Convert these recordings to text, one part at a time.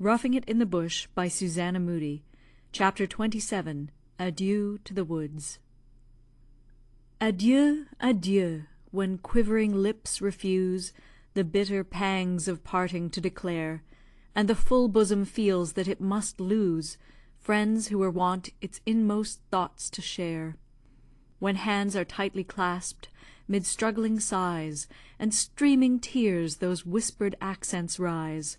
Roughing It in the Bush by Susanna Moodie. Chapter 27. Adieu to the Woods. Adieu, adieu, when quivering lips refuse the bitter pangs of parting to declare, and the full bosom feels that it must lose friends who were wont its inmost thoughts to share. When hands are tightly clasped, mid struggling sighs and streaming tears those whispered accents rise,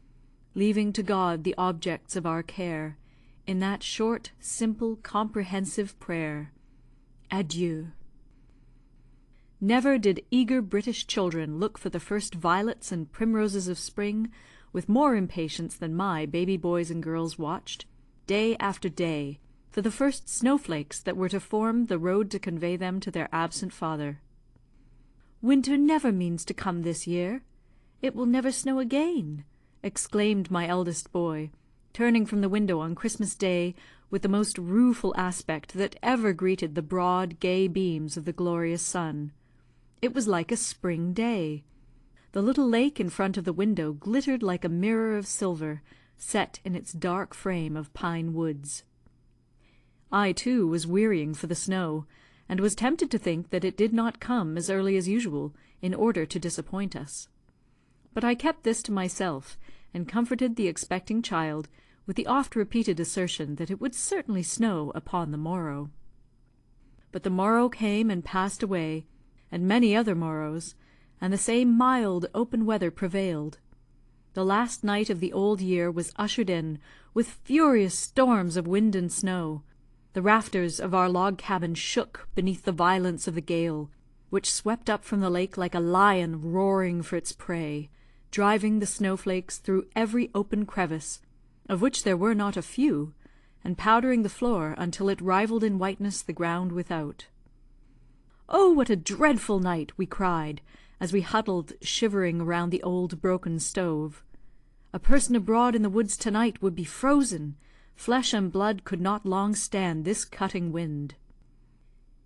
leaving to God the objects of our care, in that short, simple, comprehensive prayer, Adieu. Never did eager British children look for the first violets and primroses of spring with more impatience than my baby boys and girls watched, day after day, for the first snowflakes that were to form the road to convey them to their absent father. "Winter never means to come this year. It will never snow again," exclaimed my eldest boy, turning from the window on Christmas Day with the most rueful aspect that ever greeted the broad, gay beams of the glorious sun. It was like a spring day. The little lake in front of the window glittered like a mirror of silver, set in its dark frame of pine woods. I, too, was wearying for the snow, and was tempted to think that it did not come as early as usual, in order to disappoint us. But I kept this to myself, and comforted the expecting child with the oft-repeated assertion that it would certainly snow upon the morrow. But the morrow came and passed away, and many other morrows, and the same mild, open weather prevailed. The last night of the old year was ushered in with furious storms of wind and snow. The rafters of our log cabin shook beneath the violence of the gale, which swept up from the lake like a lion roaring for its prey, driving the snowflakes through every open crevice, of which there were not a few, and powdering the floor until it rivalled in whiteness the ground without. "Oh, what a dreadful night!" we cried, as we huddled shivering around the old broken stove. "A person abroad in the woods to-night would be frozen. Flesh and blood could not long stand this cutting wind."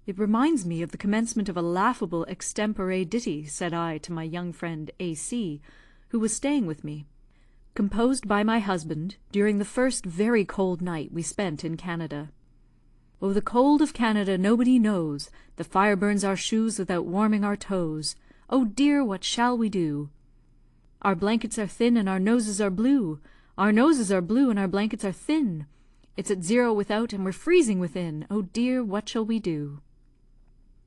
"It reminds me of the commencement of a laughable extempore ditty," said I to my young friend A.C., who was staying with me, "composed by my husband during the first very cold night we spent in Canada. Oh, the cold of Canada nobody knows, the fire burns our shoes without warming our toes. Oh dear, what shall we do? Our blankets are thin and our noses are blue. Our noses are blue and our blankets are thin. It's at 0 without and we're freezing within. Oh dear, what shall we do?"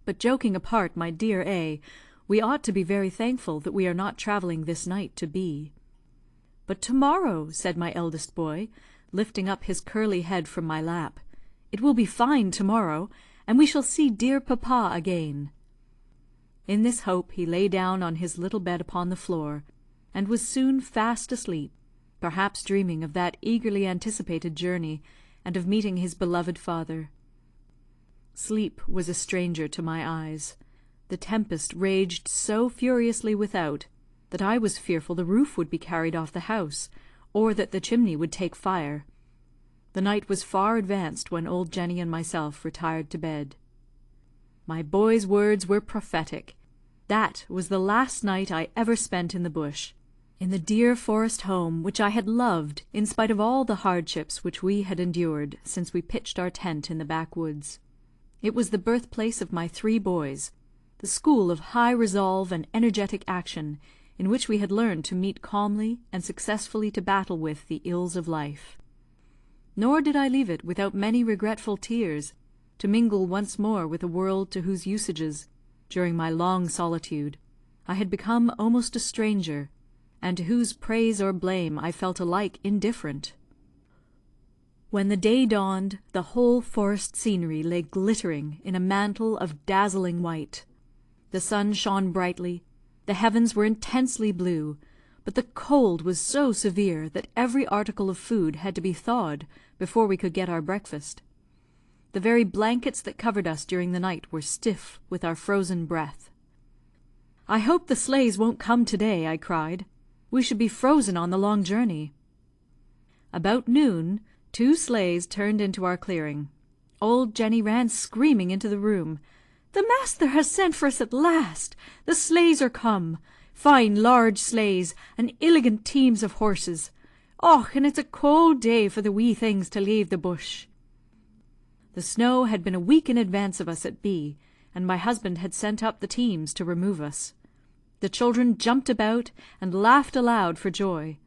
But joking apart, my dear A., we ought to be very thankful that we are not travelling this night to B. "But to-morrow," said my eldest boy, lifting up his curly head from my lap, "it will be fine to-morrow, and we shall see dear papa again." In this hope he lay down on his little bed upon the floor, and was soon fast asleep, perhaps dreaming of that eagerly anticipated journey, and of meeting his beloved father. Sleep was a stranger to my eyes. The tempest raged so furiously without, that I was fearful the roof would be carried off the house, or that the chimney would take fire. The night was far advanced when old Jenny and myself retired to bed. My boy's words were prophetic. That was the last night I ever spent in the bush, in the dear forest home which I had loved in spite of all the hardships which we had endured since we pitched our tent in the backwoods. It was the birthplace of my 3 boys, the school of high resolve and energetic action, in which we had learned to meet calmly and successfully to battle with the ills of life. Nor did I leave it without many regretful tears, to mingle once more with a world to whose usages, during my long solitude, I had become almost a stranger, and to whose praise or blame I felt alike indifferent. When the day dawned, the whole forest scenery lay glittering in a mantle of dazzling white. The sun shone brightly, the heavens were intensely blue, but the cold was so severe that every article of food had to be thawed before we could get our breakfast. The very blankets that covered us during the night were stiff with our frozen breath. "I hope the sleighs won't come to-day," I cried. "We should be frozen on the long journey." About noon, 2 sleighs turned into our clearing. Old Jenny ran screaming into the room. "The master has sent for us at last. The sleighs are come. Fine large sleighs, and illigant teams of horses. Och, and it's a cold day for the wee things to leave the bush." The snow had been a week in advance of us at B, and my husband had sent up the teams to remove us. The children jumped about and laughed aloud for joy.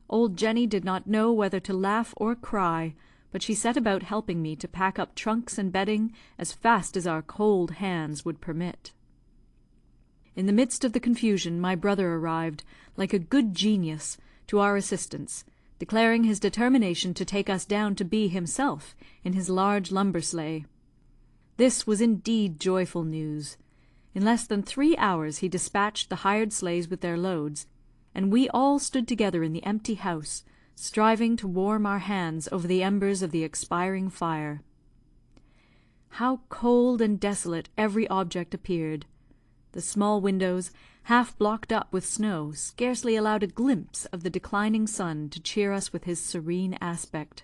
Old Jenny did not know whether to laugh or cry, but she set about helping me to pack up trunks and bedding as fast as our cold hands would permit. In the midst of the confusion my brother arrived, like a good genius, to our assistance, declaring his determination to take us down to B himself in his large lumber sleigh. This was indeed joyful news. In less than 3 hours he dispatched the hired sleighs with their loads, and we all stood together in the empty house, striving to warm our hands over the embers of the expiring fire. How cold and desolate every object appeared! The small windows, half blocked up with snow, scarcely allowed a glimpse of the declining sun to cheer us with his serene aspect.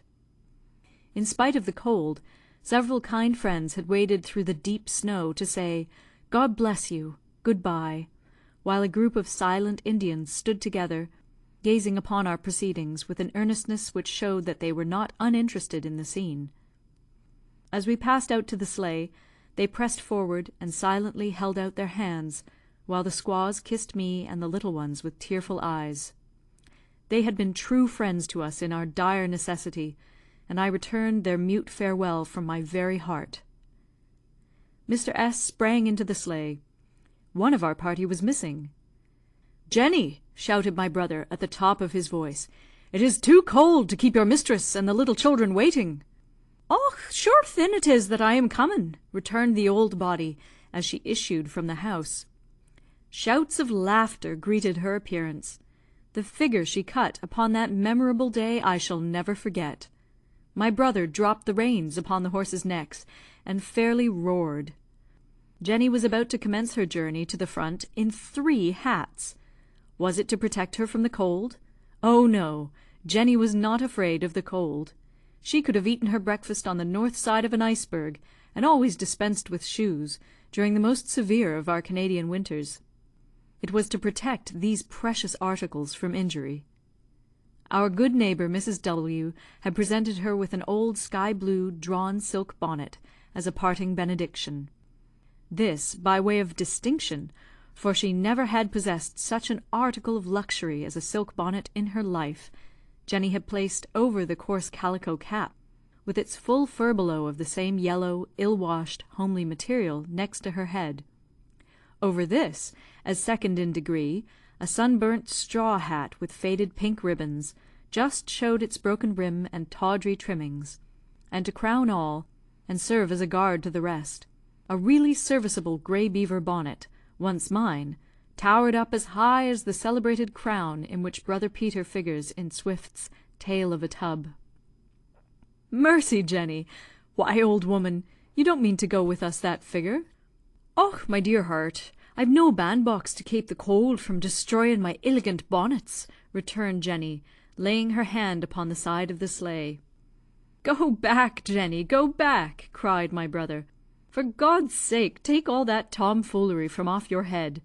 In spite of the cold, several kind friends had waded through the deep snow to say, "God bless you, good-bye," while a group of silent Indians stood together, gazing upon our proceedings with an earnestness which showed that they were not uninterested in the scene. As we passed out to the sleigh, they pressed forward and silently held out their hands, while the squaws kissed me and the little ones with tearful eyes. They had been true friends to us in our dire necessity, and I returned their mute farewell from my very heart. Mr. S sprang into the sleigh. One of our party was missing. "Jenny," shouted my brother at the top of his voice, "it is too cold to keep your mistress and the little children waiting." "Och, sure thin it is that I am comin'," returned the old body, as she issued from the house. Shouts of laughter greeted her appearance. The figure she cut upon that memorable day I shall never forget. My brother dropped the reins upon the horses' necks, and fairly roared. Jenny was about to commence her journey to the front in 3 hats. Was it to protect her from the cold? Oh, no, Jenny was not afraid of the cold. She could have eaten her breakfast on the north side of an iceberg, and always dispensed with shoes, during the most severe of our Canadian winters. It was to protect these precious articles from injury. Our good neighbour, Mrs. W., had presented her with an old sky-blue drawn silk bonnet, as a parting benediction. This, by way of distinction, for she never had possessed such an article of luxury as a silk bonnet in her life, Jenny had placed over the coarse calico cap, with its full furbelow of the same yellow, ill-washed, homely material, next to her head. Over this, as second in degree, a sunburnt straw hat with faded pink ribbons, just showed its broken brim and tawdry trimmings, and to crown all, and serve as a guard to the rest, a really serviceable grey beaver bonnet, once mine, towered up as high as the celebrated crown in which Brother Peter figures in Swift's Tale of a Tub. "Mercy, Jenny! Why, old woman, you don't mean to go with us that figure?" "Och, my dear heart, I've no bandbox to kape the cold from destroyin' my illigant bonnets," returned Jenny, laying her hand upon the side of the sleigh. "Go back, Jenny, go back!" cried my brother. "For God's sake, take all that tomfoolery from off your head.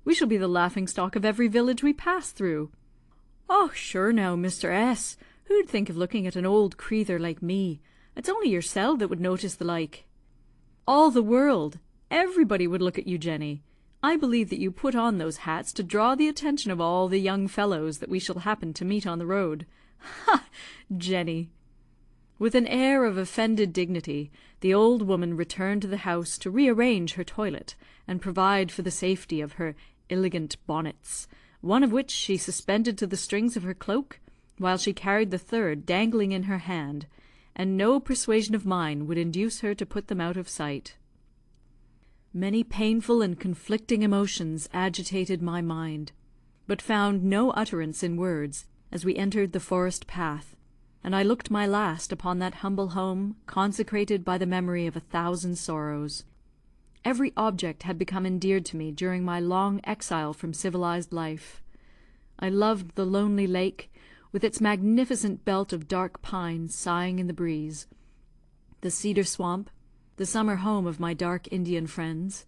We shall be the laughing-stock of every village we pass through." "Och, sure now, Mr. S., who'd think of looking at an old creather like me? It's only yoursel that would notice the like." "All the world, everybody would look at you, Jenny. I believe that you put on those hats to draw the attention of all the young fellows that we shall happen to meet on the road. Ha, Jenny!" With an air of offended dignity, the old woman returned to the house to rearrange her toilet, and provide for the safety of her illigant bonnets, one of which she suspended to the strings of her cloak, while she carried the third dangling in her hand, and no persuasion of mine would induce her to put them out of sight. Many painful and conflicting emotions agitated my mind, but found no utterance in words as we entered the forest path, and I looked my last upon that humble home consecrated by the memory of 1,000 sorrows. Every object had become endeared to me during my long exile from civilized life. I loved the lonely lake, with its magnificent belt of dark pines sighing in the breeze; the cedar swamp, the summer home of my dark Indian friends;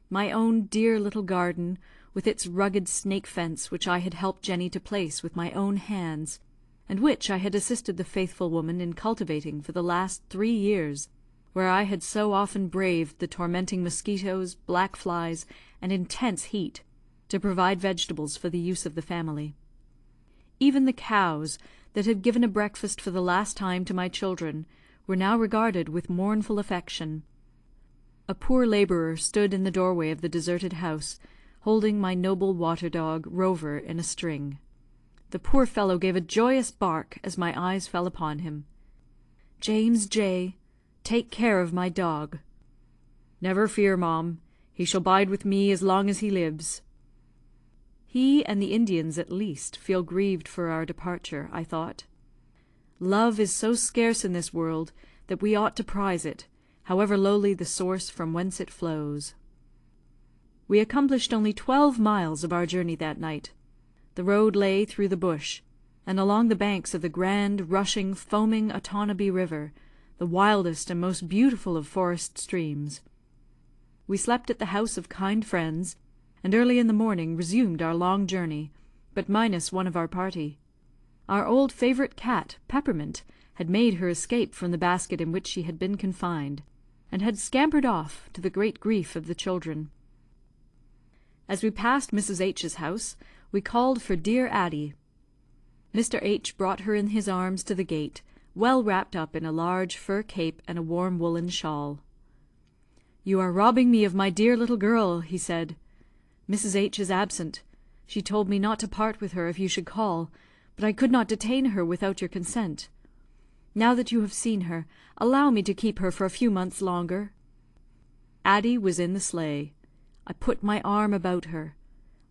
my own dear little garden, with its rugged snake fence which I had helped Jenny to place with my own hands, and which I had assisted the faithful woman in cultivating for the last 3 years, where I had so often braved the tormenting mosquitoes, black flies, and intense heat, to provide vegetables for the use of the family. Even the cows, that had given a breakfast for the last time to my children, were now regarded with mournful affection. A poor labourer stood in the doorway of the deserted house, holding my noble water dog, Rover, in a string. The poor fellow gave a joyous bark as my eyes fell upon him. "James J., take care of my dog." "Never fear, Mom. He shall bide with me as long as he lives." He and the Indians, at least, feel grieved for our departure, I thought. Love is so scarce in this world that we ought to prize it, however lowly the source from whence it flows. We accomplished only 12 miles of our journey that night. The road lay through the bush, and along the banks of the grand, rushing, foaming Otonabee River, the wildest and most beautiful of forest streams. We slept at the house of kind friends, and early in the morning resumed our long journey, but minus one of our party. Our old favourite cat, Peppermint, had made her escape from the basket in which she had been confined, and had scampered off, to the great grief of the children. As we passed Mrs. H.'s house, we called for dear Addie. Mr. H. brought her in his arms to the gate, well wrapped up in a large fur cape and a warm woollen shawl. "You are robbing me of my dear little girl," he said. "Mrs. H. is absent. She told me not to part with her if you should call, but I could not detain her without your consent. Now that you have seen her, allow me to keep her for a few months longer." Addie was in the sleigh. I put my arm about her.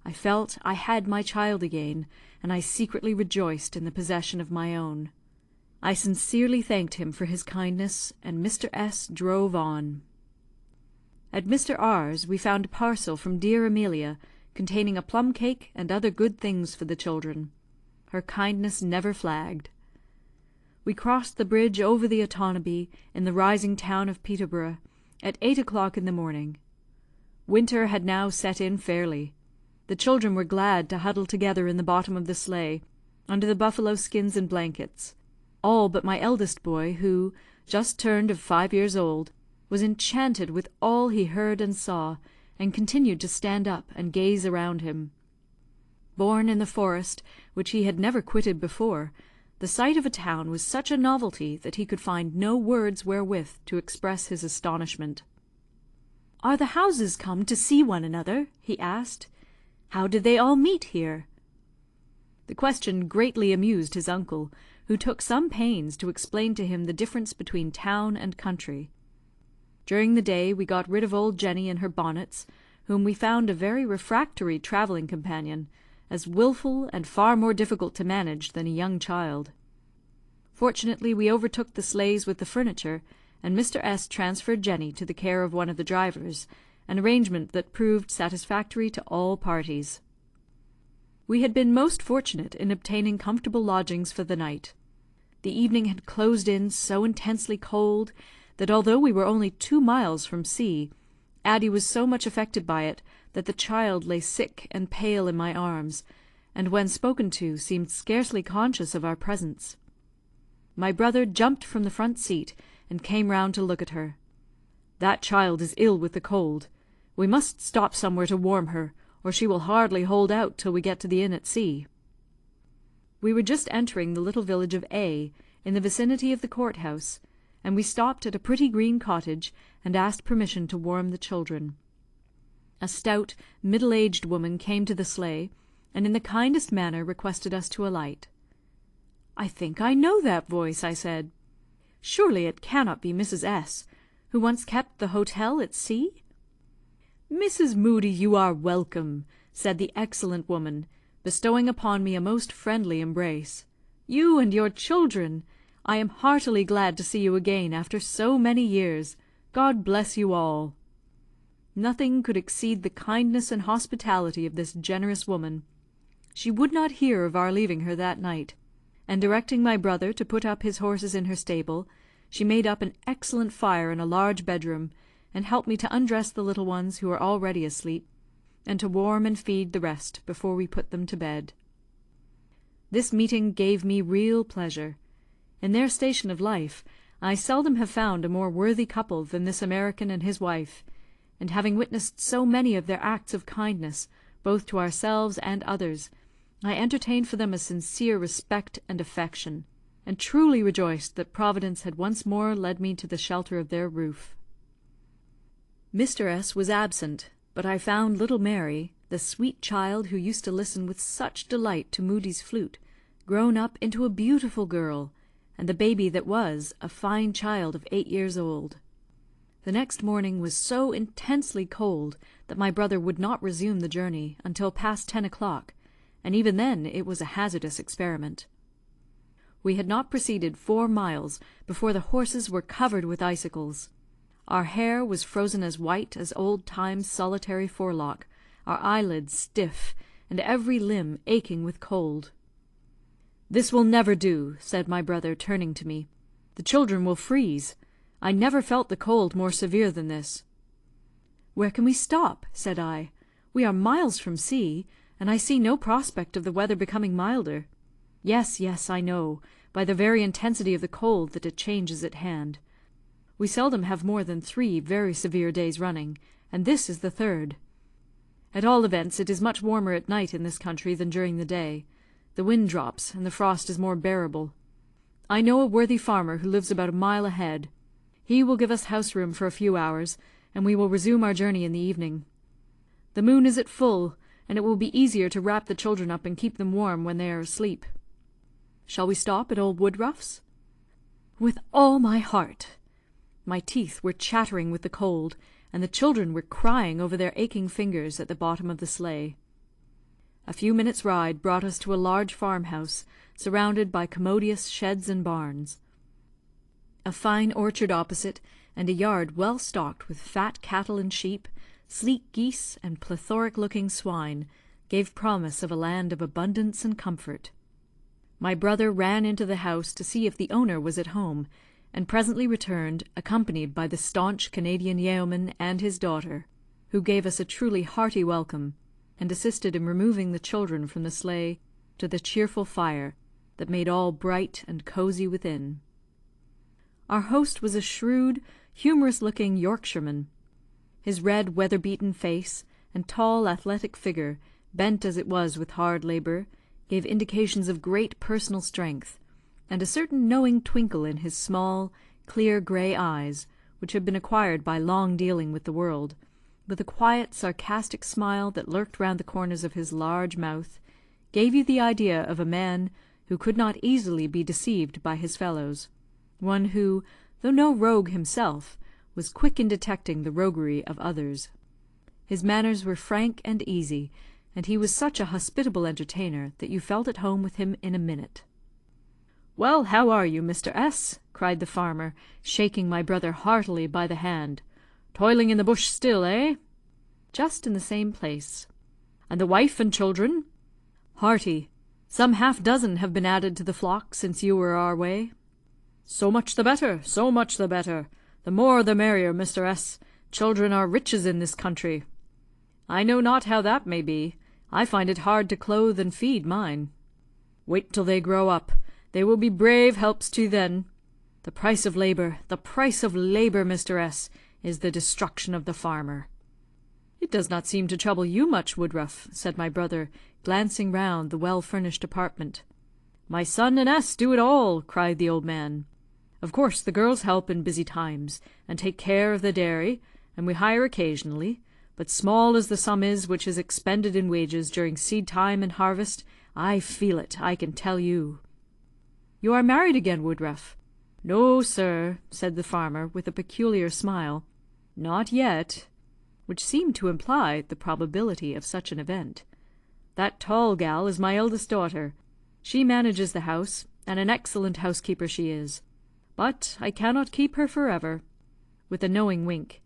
I felt I had my child again, and I secretly rejoiced in the possession of my own. I sincerely thanked him for his kindness, and Mr. S. drove on. At Mr. R.'s we found a parcel from dear Amelia, containing a plum cake and other good things for the children. Her kindness never flagged. We crossed the bridge over the Otonabee, in the rising town of Peterborough, at 8 o'clock in the morning. Winter had now set in fairly. The children were glad to huddle together in the bottom of the sleigh, under the buffalo skins and blankets, all but my eldest boy, who, just turned of 5 years old, was enchanted with all he heard and saw, and continued to stand up and gaze around him. Born in the forest, which he had never quitted before, the sight of a town was such a novelty that he could find no words wherewith to express his astonishment. "Are the houses come to see one another?" he asked. "How did they all meet here?" The question greatly amused his uncle, who took some pains to explain to him the difference between town and country. During the day we got rid of old Jenny and her bonnets, whom we found a very refractory travelling companion, as wilful and far more difficult to manage than a young child. Fortunately we overtook the sleighs with the furniture, and Mr. S. transferred Jenny to the care of one of the drivers, an arrangement that proved satisfactory to all parties. We had been most fortunate in obtaining comfortable lodgings for the night. The evening had closed in so intensely cold that although we were only 2 miles from C, Addie was so much affected by it that the child lay sick and pale in my arms, and when spoken to seemed scarcely conscious of our presence. My brother jumped from the front seat and came round to look at her. "That child is ill with the cold. We must stop somewhere to warm her, or she will hardly hold out till we get to the inn at C." We were just entering the little village of A, in the vicinity of the court house, and we stopped at a pretty green cottage, and asked permission to warm the children. A stout, middle-aged woman came to the sleigh, and in the kindest manner requested us to alight. "I think I know that voice," I said. "Surely it cannot be Mrs. S., who once kept the hotel at C?" "Mrs. Moodie, you are welcome," said the excellent woman, bestowing upon me a most friendly embrace. "You and your children! I am heartily glad to see you again after so many years. God bless you all." Nothing could exceed the kindness and hospitality of this generous woman. She would not hear of our leaving her that night, and directing my brother to put up his horses in her stable, she made up an excellent fire in a large bedroom, and helped me to undress the little ones who were already asleep, and to warm and feed the rest before we put them to bed. This meeting gave me real pleasure. In their station of life, I seldom have found a more worthy couple than this American and his wife, and having witnessed so many of their acts of kindness, both to ourselves and others, I entertained for them a sincere respect and affection, and truly rejoiced that Providence had once more led me to the shelter of their roof. Mr. S. was absent, but I found little Mary, the sweet child who used to listen with such delight to Moodie's flute, grown up into a beautiful girl, and the baby that was a fine child of 8 years old. The next morning was so intensely cold that my brother would not resume the journey until past 10 o'clock, and even then it was a hazardous experiment. We had not proceeded 4 miles before the horses were covered with icicles. Our hair was frozen as white as old Time's solitary forelock, our eyelids stiff, and every limb aching with cold. "This will never do," said my brother, turning to me. "The children will freeze. I never felt the cold more severe than this." "Where can we stop?" said I. "We are miles from sea, and I see no prospect of the weather becoming milder. Yes, yes, I know, by the very intensity of the cold, that a change is at hand. We seldom have more than 3 very severe days running, and this is the 3rd. At all events, it is much warmer at night in this country than during the day. The wind drops, and the frost is more bearable. I know a worthy farmer who lives about a mile ahead. He will give us house room for a few hours, and we will resume our journey in the evening. The moon is at full, and it will be easier to wrap the children up and keep them warm when they are asleep. Shall we stop at old Woodruff's?" "With all my heart." My teeth were chattering with the cold, and the children were crying over their aching fingers at the bottom of the sleigh. A few minutes' ride brought us to a large farmhouse, surrounded by commodious sheds and barns. A fine orchard opposite, and a yard well stocked with fat cattle and sheep, sleek geese, and plethoric-looking swine, gave promise of a land of abundance and comfort. My brother ran into the house to see if the owner was at home, and presently returned, accompanied by the staunch Canadian yeoman and his daughter, who gave us a truly hearty welcome, and assisted in removing the children from the sleigh to the cheerful fire that made all bright and cosy within. Our host was a shrewd, humorous-looking Yorkshireman. His red, weather-beaten face and tall, athletic figure, bent as it was with hard labour, gave indications of great personal strength, and a certain knowing twinkle in his small, clear grey eyes, which had been acquired by long dealing with the world, with a quiet, sarcastic smile that lurked round the corners of his large mouth, gave you the idea of a man who could not easily be deceived by his fellows, one who, though no rogue himself, was quick in detecting the roguery of others. His manners were frank and easy, and he was such a hospitable entertainer that you felt at home with him in a minute. "Well, how are you, Mr. S?" cried the farmer, shaking my brother heartily by the hand. "Toiling in the bush still, eh?" "Just in the same place." "And the wife and children?" "Hearty. Some half-dozen have been added to the flock since you were our way." "So much the better, so much the better. The more the merrier, Mr. S. Children are riches in this country." "I know not how that may be. I find it hard to clothe and feed mine." "Wait till they grow up. They will be brave helps to you then. The price of labour, Mr. S., is the destruction of the farmer." "It does not seem to trouble you much, Woodruff," said my brother, glancing round the well-furnished apartment. "My son and S do it all," cried the old man. "Of course the girls help in busy times, and take care of the dairy, and we hire occasionally, but small as the sum is which is expended in wages during seed time and harvest, I feel it, I can tell you." "You are married again, Woodruff?" "No, sir," said the farmer, with a peculiar smile. "Not yet," which seemed to imply the probability of such an event. "That tall gal is my eldest daughter. She manages the house, and an excellent housekeeper she is. But I cannot keep her for ever," with a knowing wink.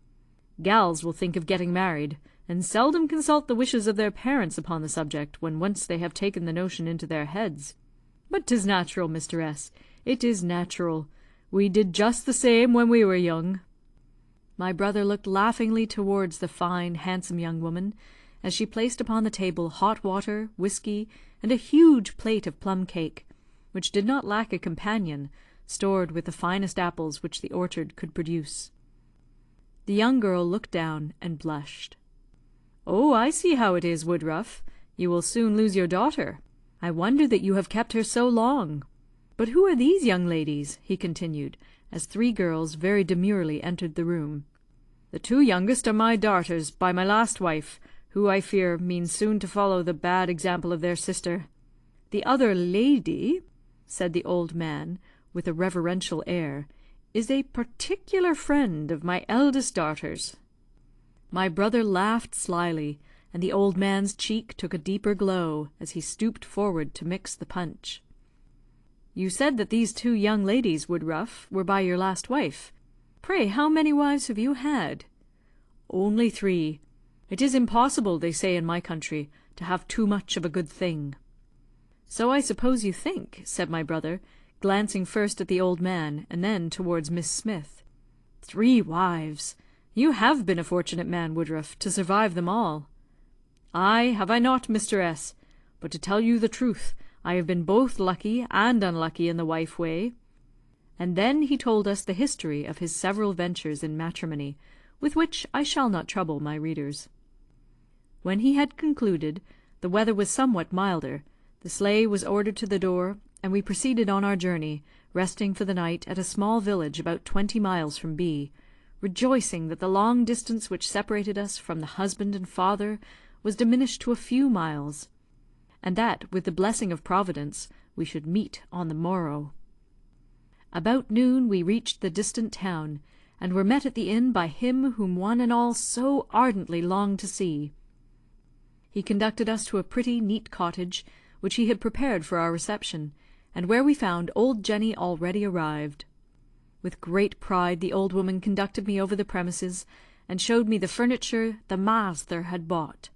"Gals will think of getting married, and seldom consult the wishes of their parents upon the subject when once they have taken the notion into their heads. But 'tis natural, Mr. S. It is natural. We did just the same when we were young." My brother looked laughingly towards the fine, handsome young woman, as she placed upon the table hot water, whiskey, and a huge plate of plum cake, which did not lack a companion, stored with the finest apples which the orchard could produce. The young girl looked down and blushed. "Oh, I see how it is, Woodruff. You will soon lose your daughter. I wonder that you have kept her so long. But who are these young ladies?" he continued, as 3 girls very demurely entered the room. "The 2 youngest are my darters by my last wife, who, I fear, mean soon to follow the bad example of their sister. The other lady," said the old man, with a reverential air, "is a particular friend of my eldest darters." My brother laughed slyly, and the old man's cheek took a deeper glow, as he stooped forward to mix the punch. "You said that these 2 young ladies, Woodruff, were by your last wife. Pray, how many wives have you had?" "Only 3. It is impossible, they say in my country, to have too much of a good thing." "So I suppose you think," said my brother, glancing first at the old man, and then towards Miss Smith. 3 wives! You have been a fortunate man, Woodruff, to survive them all." "Ay, have I not, Mr. S.? But to tell you the truth, I have been both lucky and unlucky in the wife way." And then he told us the history of his several ventures in matrimony, with which I shall not trouble my readers. When he had concluded, the weather was somewhat milder, the sleigh was ordered to the door, and we proceeded on our journey, resting for the night at a small village about 20 miles from B, rejoicing that the long distance which separated us from the husband and father was diminished to a few miles, and that, with the blessing of Providence, we should meet on the morrow. About noon we reached the distant town, and were met at the inn by him whom one and all so ardently longed to see. He conducted us to a pretty, neat cottage, which he had prepared for our reception, and where we found old Jenny already arrived. With great pride the old woman conducted me over the premises, and showed me the furniture the master had bought,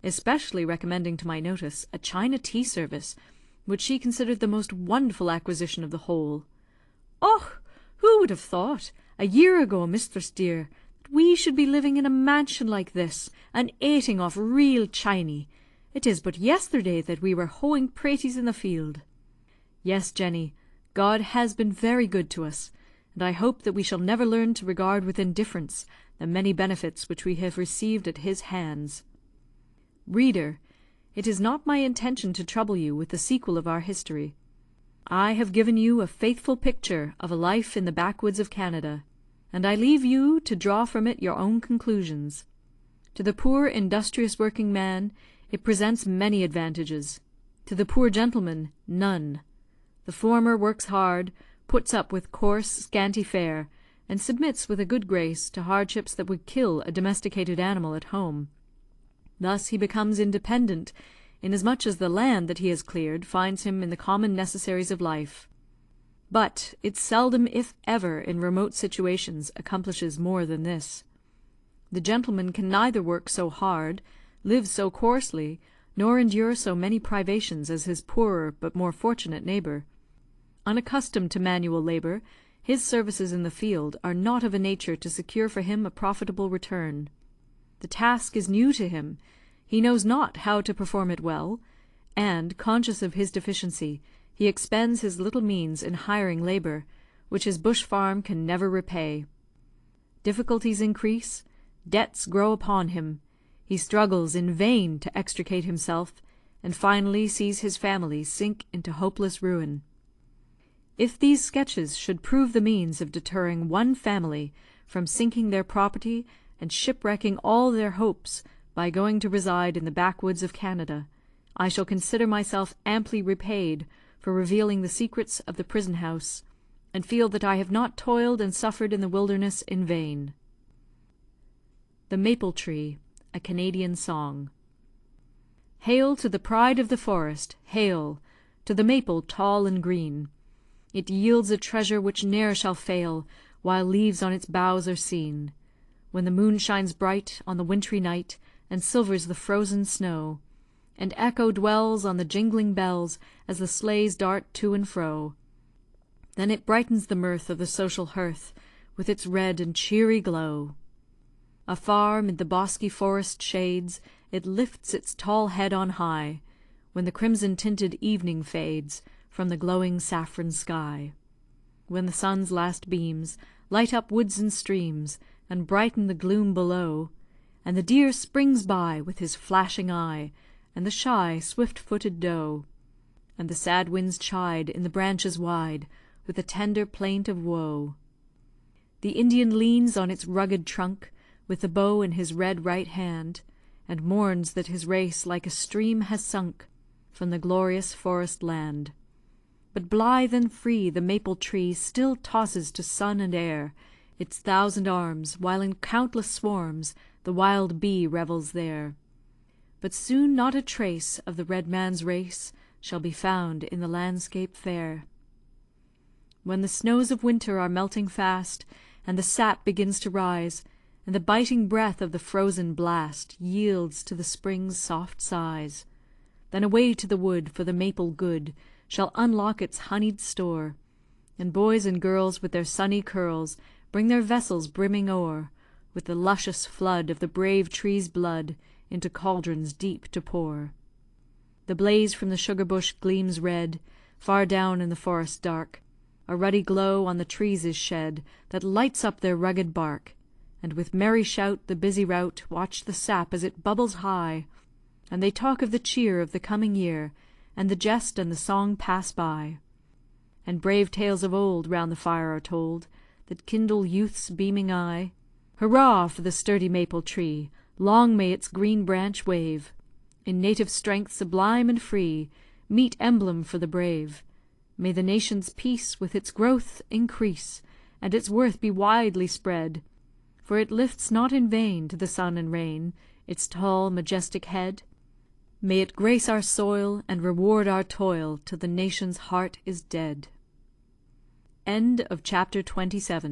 especially recommending to my notice a china tea service, which she considered the most wonderful acquisition of the whole. "Och! Who would have thought, a year ago, mistress dear, that we should be living in a mansion like this, and ating off real chiny? It is but yesterday that we were hoeing praties in the field." "Yes, Jenny, God has been very good to us, and I hope that we shall never learn to regard with indifference the many benefits which we have received at His hands." Reader, it is not my intention to trouble you with the sequel of our history. I have given you a faithful picture of a life in the backwoods of Canada, and I leave you to draw from it your own conclusions. To the poor industrious working man, it presents many advantages; to the poor gentleman, none. The former works hard, puts up with coarse, scanty fare, and submits with a good grace to hardships that would kill a domesticated animal at home. Thus he becomes independent, inasmuch as the land that he has cleared finds him in the common necessaries of life. But it seldom, if ever, in remote situations, accomplishes more than this. The gentleman can neither work so hard, live so coarsely, nor endure so many privations as his poorer but more fortunate neighbour. Unaccustomed to manual labour, his services in the field are not of a nature to secure for him a profitable return. The task is new to him, he knows not how to perform it well, and, conscious of his deficiency, he expends his little means in hiring labour, which his bush farm can never repay. Difficulties increase, debts grow upon him, he struggles in vain to extricate himself, and finally sees his family sink into hopeless ruin. If these sketches should prove the means of deterring one family from sinking their property and shipwrecking all their hopes by going to reside in the backwoods of Canada, I shall consider myself amply repaid for revealing the secrets of the prison house, and feel that I have not toiled and suffered in the wilderness in vain. The Maple Tree, a Canadian Song. Hail to the pride of the forest, hail to the maple tall and green. It yields a treasure which ne'er shall fail, while leaves on its boughs are seen. When the moon shines bright on the wintry night, and silvers the frozen snow, and echo dwells on the jingling bells as the sleighs dart to and fro, then it brightens the mirth of the social hearth with its red and cheery glow. Afar, mid the bosky forest shades, it lifts its tall head on high, when the crimson-tinted evening fades from the glowing saffron sky. When the sun's last beams light up woods and streams, and brighten the gloom below, and the deer springs by with his flashing eye, and the shy, swift-footed doe, and the sad winds chide in the branches wide with a tender plaint of woe. The Indian leans on its rugged trunk, with the bow in his red right hand, and mourns that his race like a stream has sunk from the glorious forest land. But blithe and free the maple tree still tosses to sun and air its 1,000 arms, while in countless swarms the wild bee revels there. But soon not a trace of the red man's race shall be found in the landscape fair. When the snows of winter are melting fast, and the sap begins to rise, and the biting breath of the frozen blast yields to the spring's soft sighs, then away to the wood, for the maple good shall unlock its honeyed store, and boys and girls with their sunny curls bring their vessels brimming o'er, with the luscious flood of the brave tree's blood into cauldrons deep to pour. The blaze from the sugar bush gleams red, far down in the forest dark, a ruddy glow on the trees is shed, that lights up their rugged bark, and with merry shout the busy rout watch the sap as it bubbles high, and they talk of the cheer of the coming year, and the jest and the song pass by. And brave tales of old round the fire are told, that kindle youth's beaming eye. Hurrah for the sturdy maple tree! Long may its green branch wave, in native strength sublime and free, meet emblem for the brave. May the nation's peace with its growth increase, and its worth be widely spread, for it lifts not in vain to the sun and rain its tall, majestic head. May it grace our soil, and reward our toil, till the nation's heart is dead. End of chapter 27.